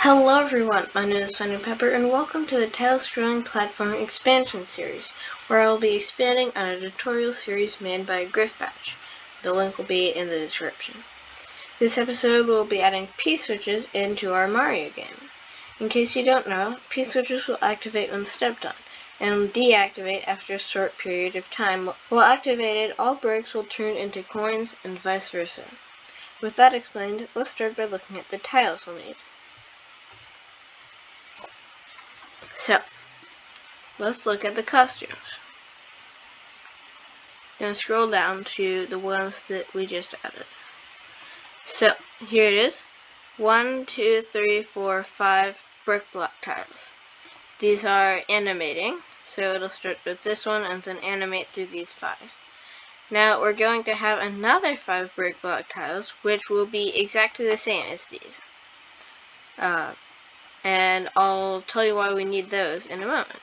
Hello everyone, my name is Funny Pepper and welcome to the Tile Scrolling Platform Expansion Series, where I will be expanding on a tutorial series made by Griffpatch. The link will be in the description. This episode will be adding P-switches into our Mario game. In case you don't know, P-switches will activate when stepped on, and will deactivate after a short period of time. While activated, all bricks will turn into coins and vice versa. With that explained, let's start by looking at the tiles we'll need. So, let's look at the costumes. And scroll down to the ones that we just added. So, here it is. 1, 2, 3, 4, 5 brick block tiles. These are animating, so it'll start with this one and then animate through these 5. Now, we're going to have another 5 brick block tiles, which will be exactly the same as these. And I'll tell you why we need those in a moment,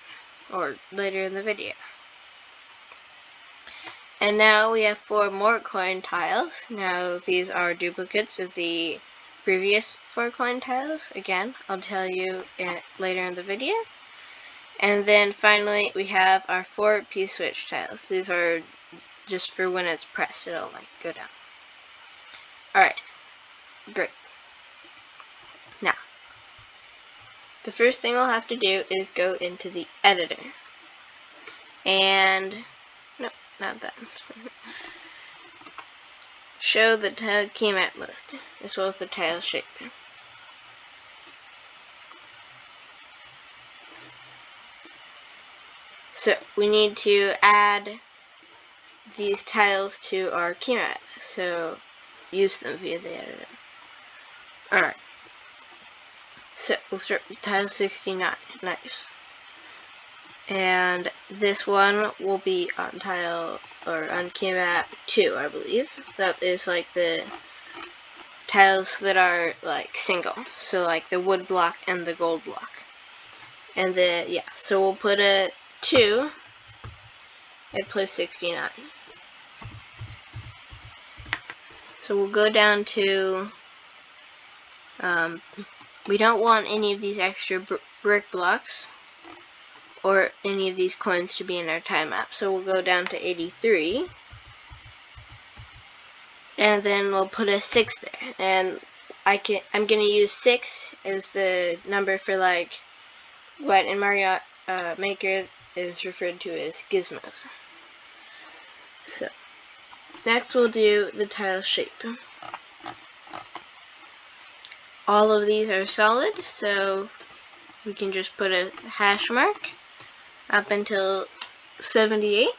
or later in the video. And now we have 4 more coin tiles. Now these are duplicates of the previous 4 coin tiles. Again, I'll tell you later in the video. And then finally we have our 4 P-switch tiles. These are just for when it's pressed, it'll go down. Alright, great. Now, the first thing we'll have to do is go into the editor. And, nope, not that. Show the tile keymap list, as well as the tile shape. So, we need to add these tiles to our keymap, so use them via the editor. Alright. So, we'll start with tile 69. Nice. And this one will be on on keymap 2, I believe. That is the tiles that are single. So the wood block and the gold block. And so we'll put a 2 at place 69. So we'll go down to, we don't want any of these extra brick blocks or any of these coins to be in our time map. So we'll go down to 83. And then we'll put a 6 there. And I'm going to use 6 as the number for what in Mario Maker is referred to as gizmos. So, next we'll do the tile shape. All of these are solid, so we can just put a hash mark up until 78.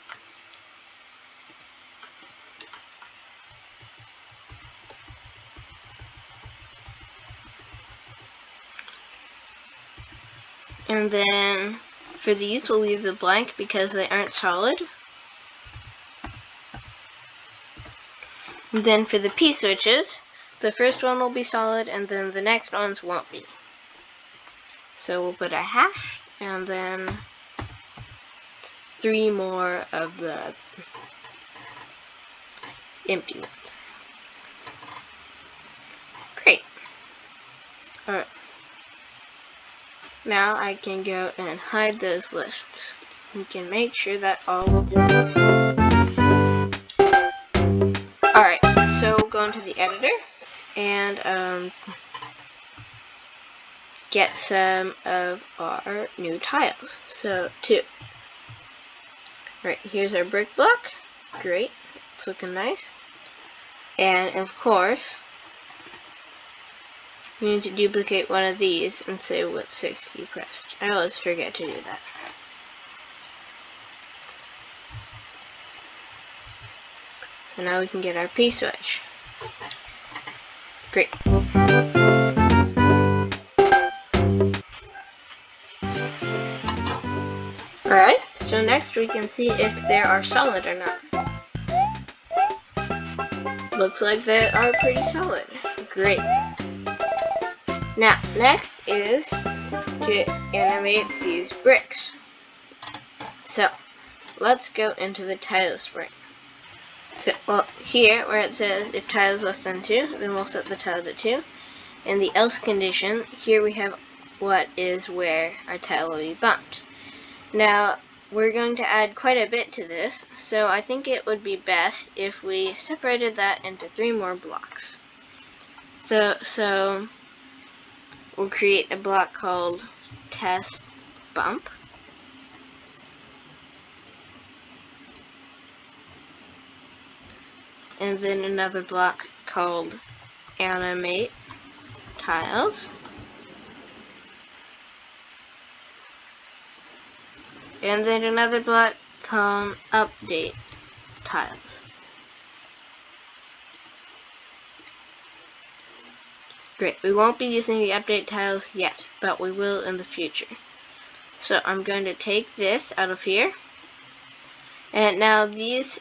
And then for these we'll leave the blank because they aren't solid. And then for the P-switches, the first one will be solid and then the next ones won't be. So we'll put a hash and then 3 more of the empty ones. Great. Alright. Now I can go and hide those lists. We can make sure that all will do. Alright, so we'll go into the editor and get some of our new tiles. So 2. Right, here's our brick block. Great, it's looking nice. And of course, we need to duplicate one of these and say what 6 key pressed. I always forget to do that. So now we can get our P-switch. Great. Alright, so next we can see if they are solid or not. Looks like they are pretty solid. Great. Now, next is to animate these bricks. So, let's go into the tile spring. So, here where it says if tile is less than 2, then we'll set the tile to 2. In the else condition, here we have what is where our tile will be bumped. Now, we're going to add quite a bit to this, so I think it would be best if we separated that into 3 more blocks. So we'll create a block called test bump. And then another block called animate tiles. And then another block called update tiles. Great, we won't be using the update tiles yet, but we will in the future. So I'm going to take this out of here. And now these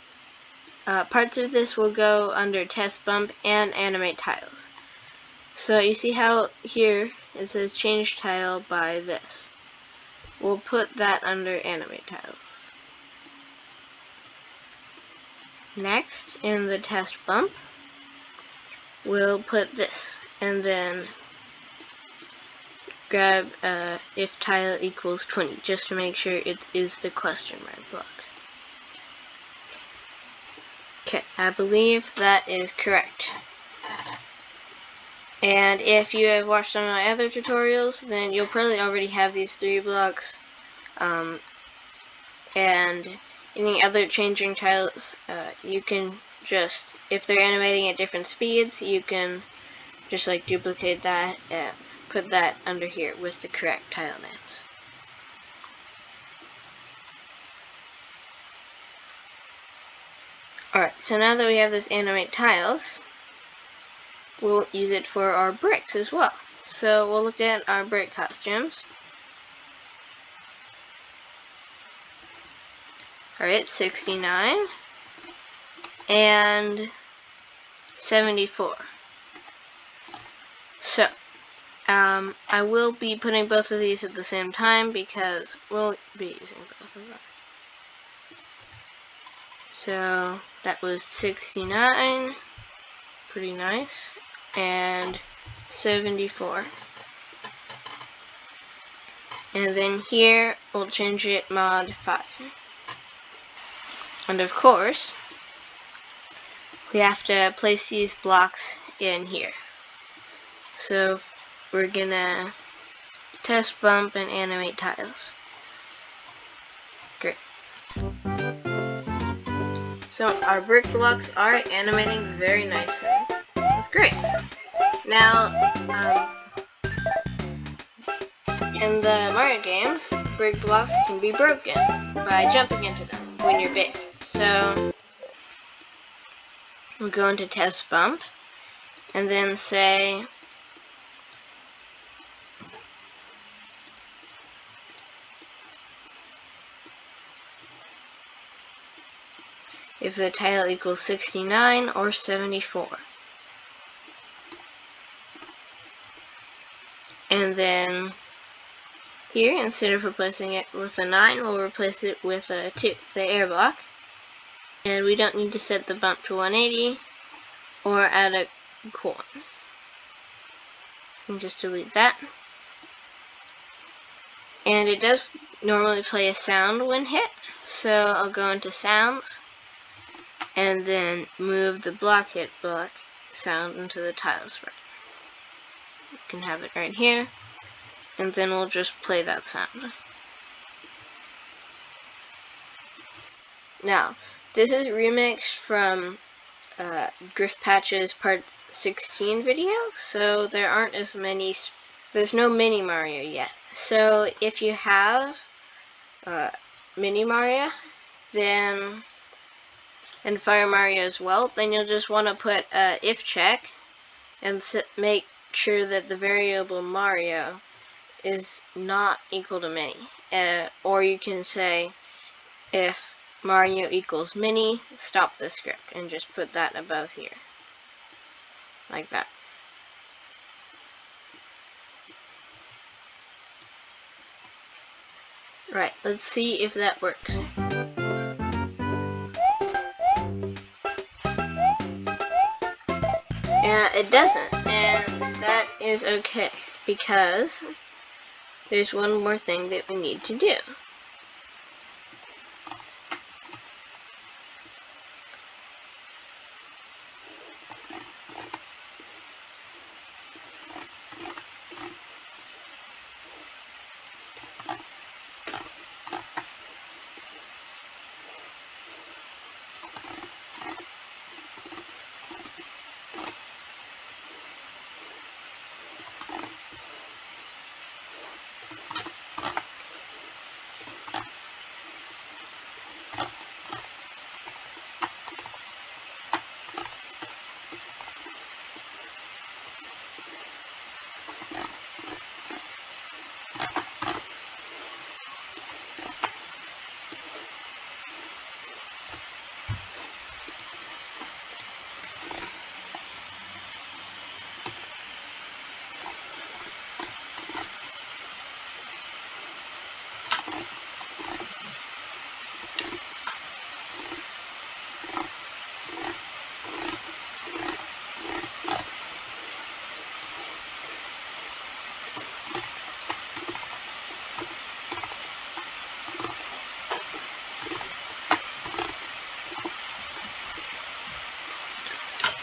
parts of this will go under test bump and animate tiles. So you see how here it says change tile by this. We'll put that under animate tiles. Next, in the test bump, we'll put this, and then grab if tile equals 20, just to make sure it is the question mark block. Okay, I believe that is correct. And if you have watched some of my other tutorials, then you'll probably already have these 3 blocks. And any other changing tiles, you can just, if they're animating at different speeds, you can just like duplicate that and put that under here with the correct tile names. Alright, so now that we have this animate tiles, we'll use it for our bricks as well. So we'll look at our brick costumes. Alright, 69 and 74. So, I will be putting both of these at the same time because we'll be using both of them. So that was 69, pretty nice, and 74. And then here we'll change it mod 5. And of course, we have to place these blocks in here. So we're gonna test bump and animate tiles. Great. So our brick blocks are animating very nicely. That's great. Now, in the Mario games, brick blocks can be broken by jumping into them when you're big. So we'll go into test bump and then say if the tile equals 69 or 74. And then here, instead of replacing it with a 9, we'll replace it with a 2, the air block. And we don't need to set the bump to 180 or add a coin. And just delete that. And it does normally play a sound when hit, so I'll go into sounds and then move the block hit block sound into the tile spread. You can have it right here, and then we'll just play that sound. Now, this is remixed from Griffpatch's part 16 video, so there aren't as many, there's no mini Mario yet. So if you have mini Mario, then and Fire Mario as well, then you'll just want to put a if check and make sure that the variable Mario is not equal to mini. Or you can say if Mario equals mini, stop the script and just put that above here. Like that. Right, let's see if that works. It doesn't, and that is okay, because there's one more thing that we need to do.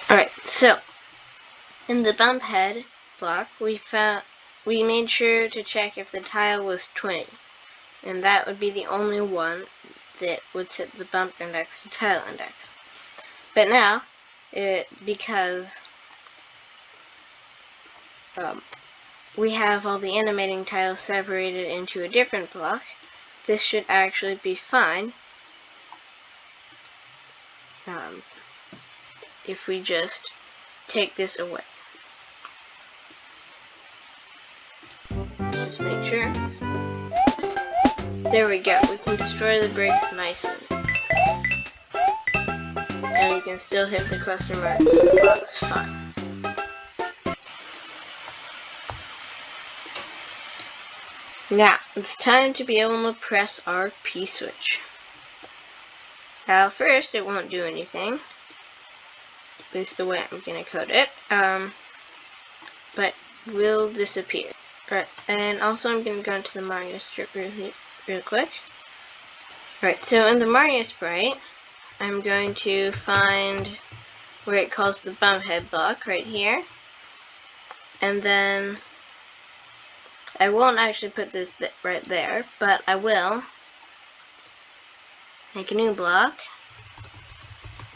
Alright, so in the bump head block, we made sure to check if the tile was 20, and that would be the only one that would set the bump index to tile index. But now, because we have all the animating tiles separated into a different block, this should actually be fine if we just take this away. Just make sure. There we go. We can destroy the bricks nicely. And we can still hit the question mark box fine. Now, it's time to be able to press our P switch. Now, first, it won't do anything. At least the way I'm going to code it. But will disappear. Right, and also I'm going to go into the Mario strip real quick. Right, so in the Mario sprite, I'm going to find where it calls the bump head block right here. And then I won't actually put this right there, but I will make a new block.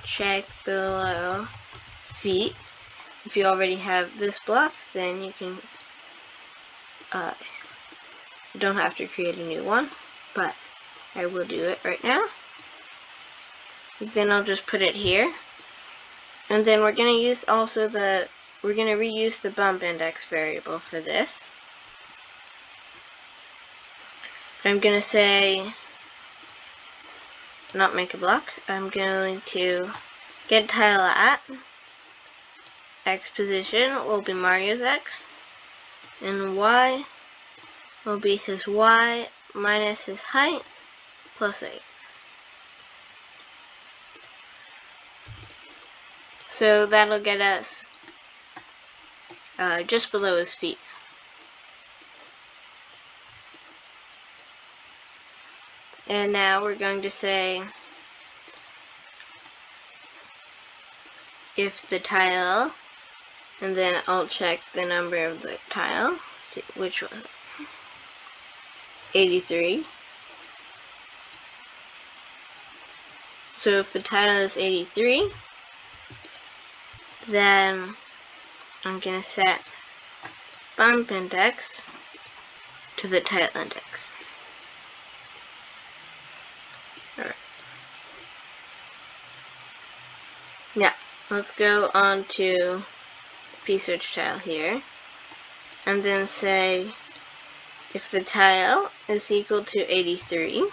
Check below feet. If you already have this block, then you can don't have to create a new one, but I will do it right now. Then I'll just put it here, and then we're going to use also we're going to reuse the bump index variable for this. But I'm going to say, not make a block, I'm going to get tile at X position will be Mario's X, and Y will be his Y minus his height plus 8. So that'll get us just below his feet. And now we're going to say if the tile, and then I'll check the number of the tile, see which was 83. So if the tile is 83, then I'm going to set bump index to the tile index. Alright. Now, let's go on to the P-switch tile here, and then say if the tile is equal to 83,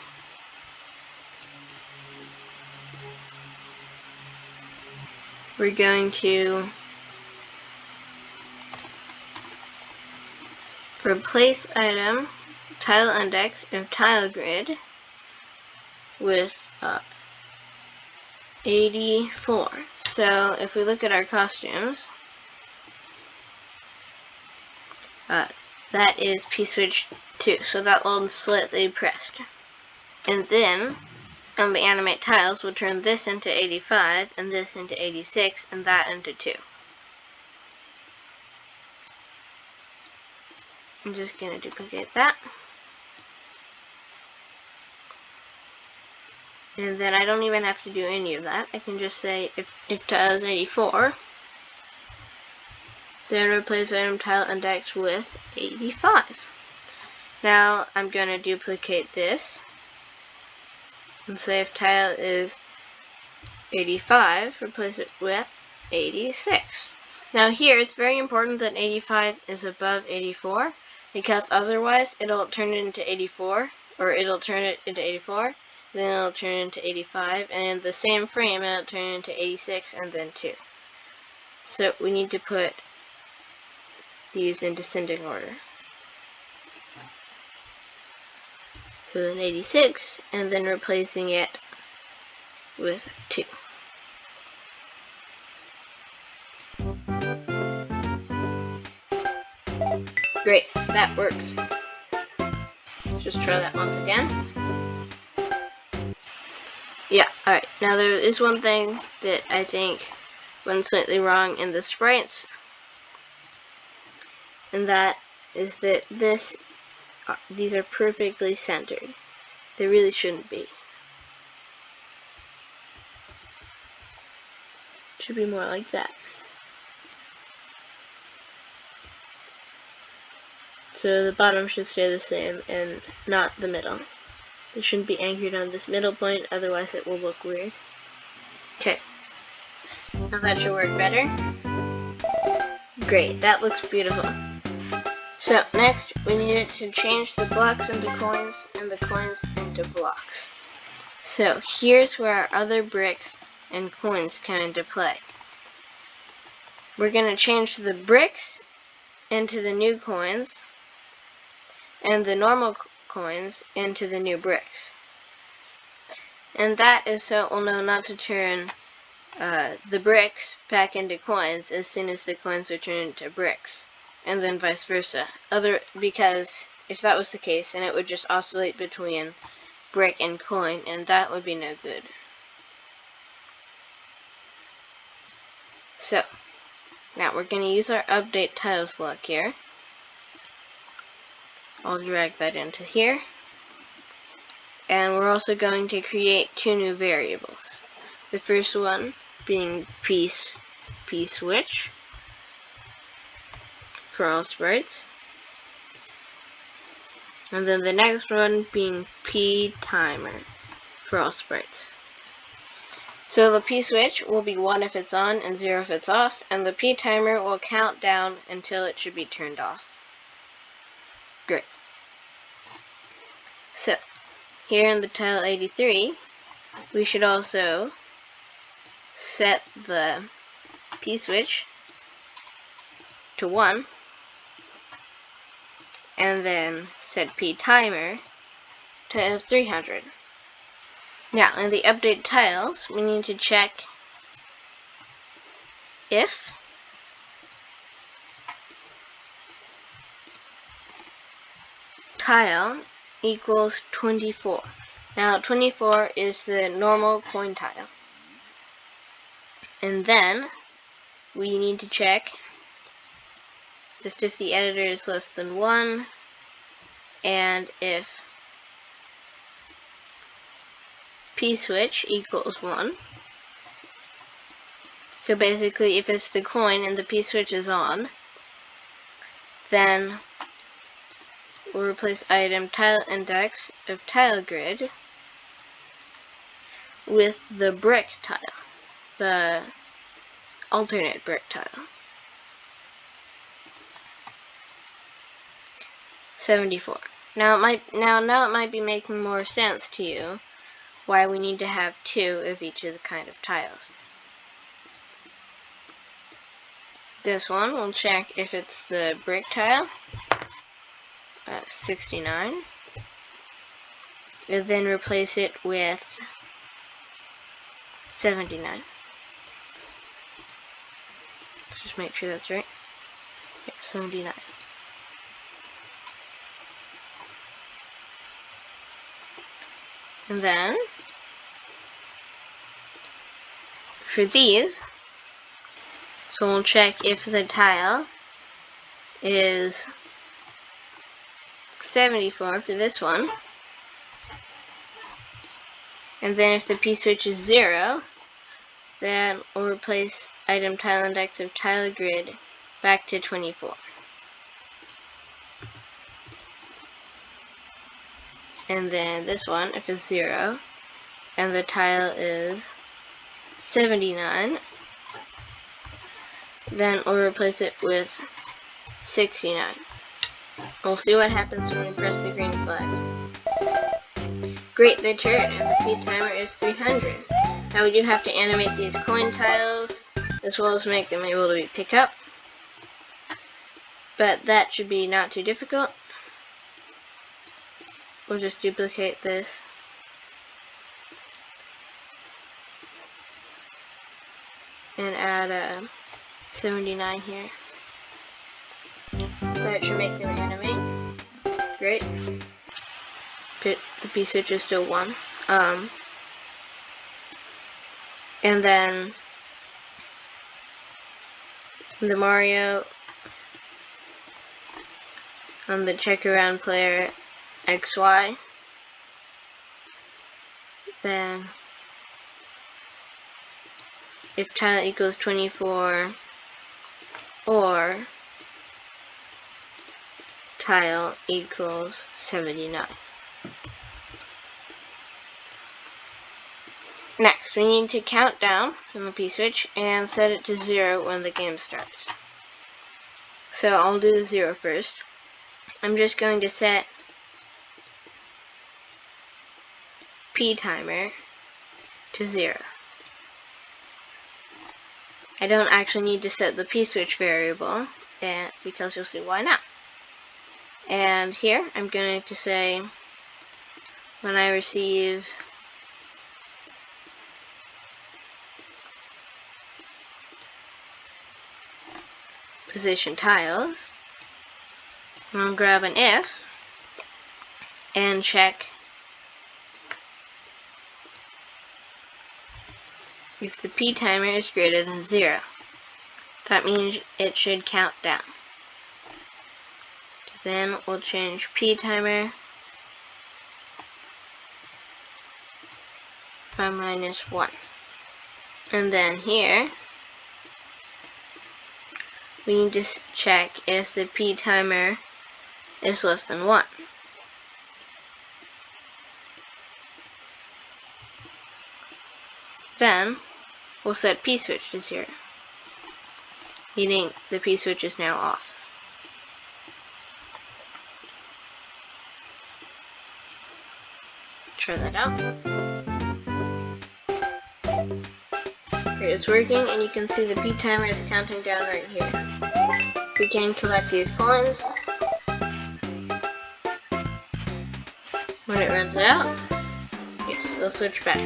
we're going to replace item tile index of tile grid with 84. So if we look at our costumes, that is P-switch 2, so that will slightly pressed. And then, on the animate tiles, we'll turn this into 85, and this into 86, and that into 2. I'm just going to duplicate that. And then I don't even have to do any of that. I can just say if tile is 84, then replace item tile index with 85. Now I'm going to duplicate this and say if tile is 85, replace it with 86. Now here it's very important that 85 is above 84, because otherwise it'll turn it into 84, or it'll turn it into 84, then it'll turn it into 85, and in the same frame it'll turn it into 86 and then 2. So we need to put these in descending order. So then 86, and then replacing it with 2. Great, that works. Let's just try that once again. Yeah, alright. Now there is one thing that I think went slightly wrong in the sprites, and that is that these are perfectly centered. They really shouldn't be. Should be more like that. So the bottom should stay the same and not the middle. It shouldn't be anchored on this middle point, otherwise it will look weird. Okay. Now that should work better. Great, that looks beautiful. So next we needed to change the blocks into coins and the coins into blocks. So here's where our other bricks and coins come into play. We're going to change the bricks into the new coins and the normal coins into the new bricks. And that is so it will know not to turn the bricks back into coins as soon as the coins are turned into bricks, and then vice versa. Because if that was the case, then it would just oscillate between brick and coin, and that would be no good. So, now we're going to use our update tiles block here. I'll drag that into here. And we're also going to create 2 new variables. The first one being P-switch for all sprites. And then the next one being P-timer for all sprites. So the P-switch will be 1 if it's on and 0 if it's off, and the P-timer will count down until it should be turned off. Great. So, here in the tile 83, we should also set the P-switch to 1, and then set P-timer to 300. Now, in the update tiles, we need to check if tile equals 24. Now, 24 is the normal coin tile. And then, we need to check just if the editor is less than 1, and if P-switch equals 1. So basically, if it's the coin and the P-switch is on, then we'll replace item tile index of tile grid with the brick tile, the alternate brick tile. 74. Now it might be making more sense to you why we need to have 2 of each of the kind of tiles. This one we'll check if it's the brick tile, 69, and then replace it with 79. Let's just make sure that's right. Yeah, 79. And then for these, so we'll check if the tile is 74 for this one. And then if the p-switch is 0, then we'll replace item tile index of tile grid back to 24. And then this one, if it's 0, and the tile is 79, then we'll replace it with 69. We'll see what happens when we press the green flag. Great, they turn, and the feed timer is 300. Now we do have to animate these coin tiles, as well as make them able to be picked up. But that should be not too difficult. We'll just duplicate this. And add a 79 here. That should make them animate. Great. The p-switch is still 1. And then the Mario on the check around player XY. Then if tile equals 24 or tile equals 79. Next, we need to count down from the p-switch and set it to 0 when the game starts. So I'll do the 0 first. I'm just going to set p timer to 0. I don't actually need to set the p-switch variable, because you'll see why now. And here I'm going to say when I receive position tiles, I'll grab an if and check if the p timer is greater than 0. That means it should count down. Then we'll change p timer by -1. And then here we need to check if the p timer is less than 1. Then we'll set p-switch to 0, meaning the p-switch is now off. Try that out. Great, it's working, and you can see the p timer is counting down right here. We can collect these coins. When it runs out, yes, they'll switch back.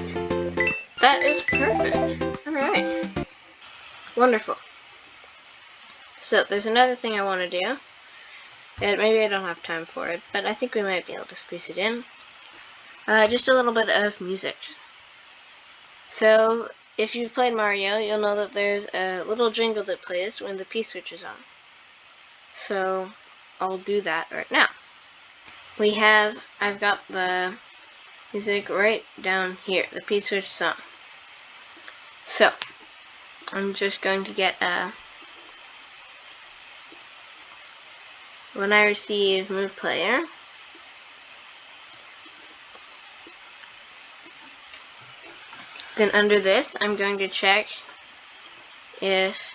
That is perfect. Alright. Wonderful. So, there's another thing I want to do. And maybe I don't have time for it, but I think we might be able to squeeze it in. Just a little bit of music. So, if you've played Mario, you'll know that there's a little jingle that plays when the p-switch is on. So, I'll do that right now. I've got the music right down here, the p-switch song. So, I'm just going to get when I receive move player, then under this, I'm going to check if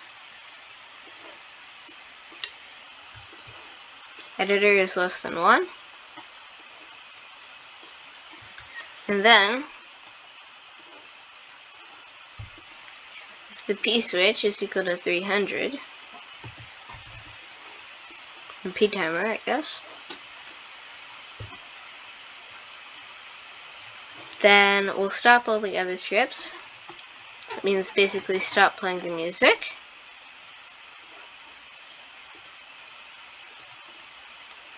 editor is less than 1. And then, if the p-switch is equal to 300, the p-timer, I guess, then we'll stop all the other scripts. That means basically stop playing the music.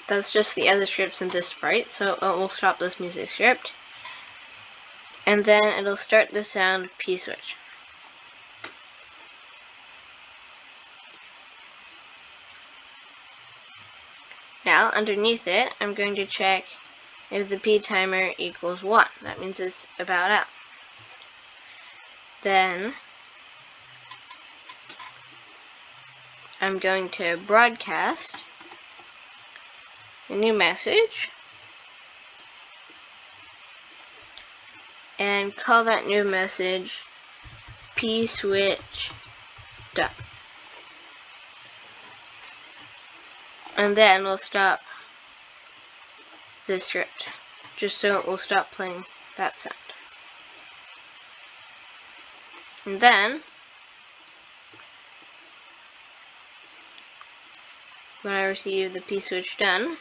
That's just the other scripts in this sprite, so we'll stop this music script. and then it'll start the sound P switch. Now, underneath it, I'm going to check if the P timer equals 1. That means it's about out. Then, I'm going to broadcast a new message and call that new message P switch done. And then we'll stop the script, just so it will stop playing that sound. And then, when I receive the P switch done,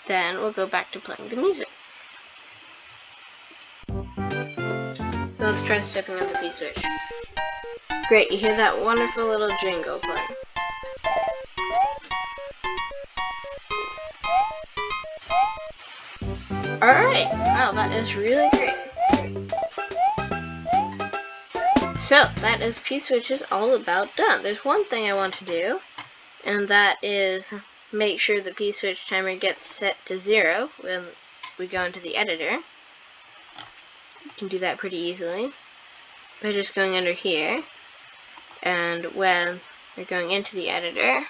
then we'll go back to playing the music. So let's try stepping on the P switch. Great, you hear that wonderful little jingle playing. Alright, wow, that is really great. So, that is P switches all about done. There's one thing I want to do, and that is make sure the P switch timer gets set to 0 when we go into the editor. You can do that pretty easily by just going under here, and when you're going into the editor,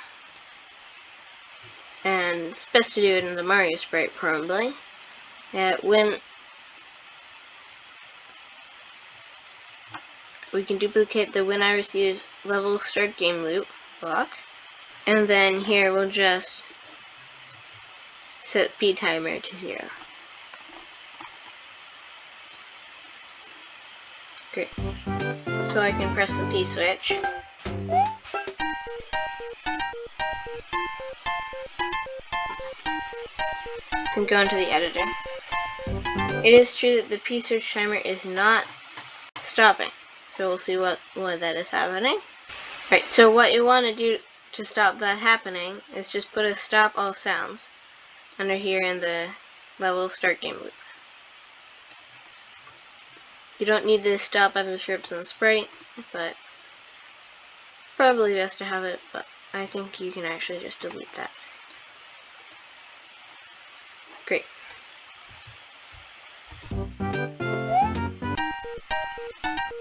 and it's best to do it in the Mario sprite probably, when we can duplicate the when I receive level start game loop block, and then here we'll just set P timer to 0. Great. So I can press the P switch. Then go into the editor. It is true that the P switch timer is not stopping. So we'll see what that is happening. Right, so what you want to do to stop that happening is just put a stop all sounds under here in the level start game loop. You don't need this stop other scripts and sprite, but probably best to have it, but I think you can actually just delete that. Great.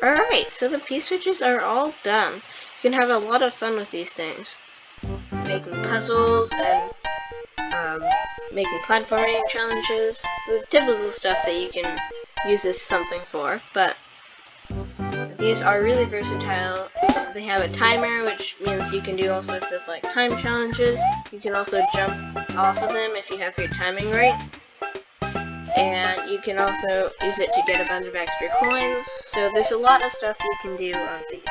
Alright, so the P switches are all done. You can have a lot of fun with these things. Making puzzles and making platforming challenges. The typical stuff that you can use this something for, but these are really versatile. They have a timer, which means you can do all sorts of like time challenges. You can also jump off of them if you have your timing right. And you can also use it to get a bunch of extra coins. So there's a lot of stuff you can do on these.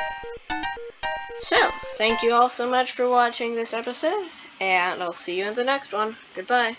So, thank you all so much for watching this episode, and I'll see you in the next one. Goodbye.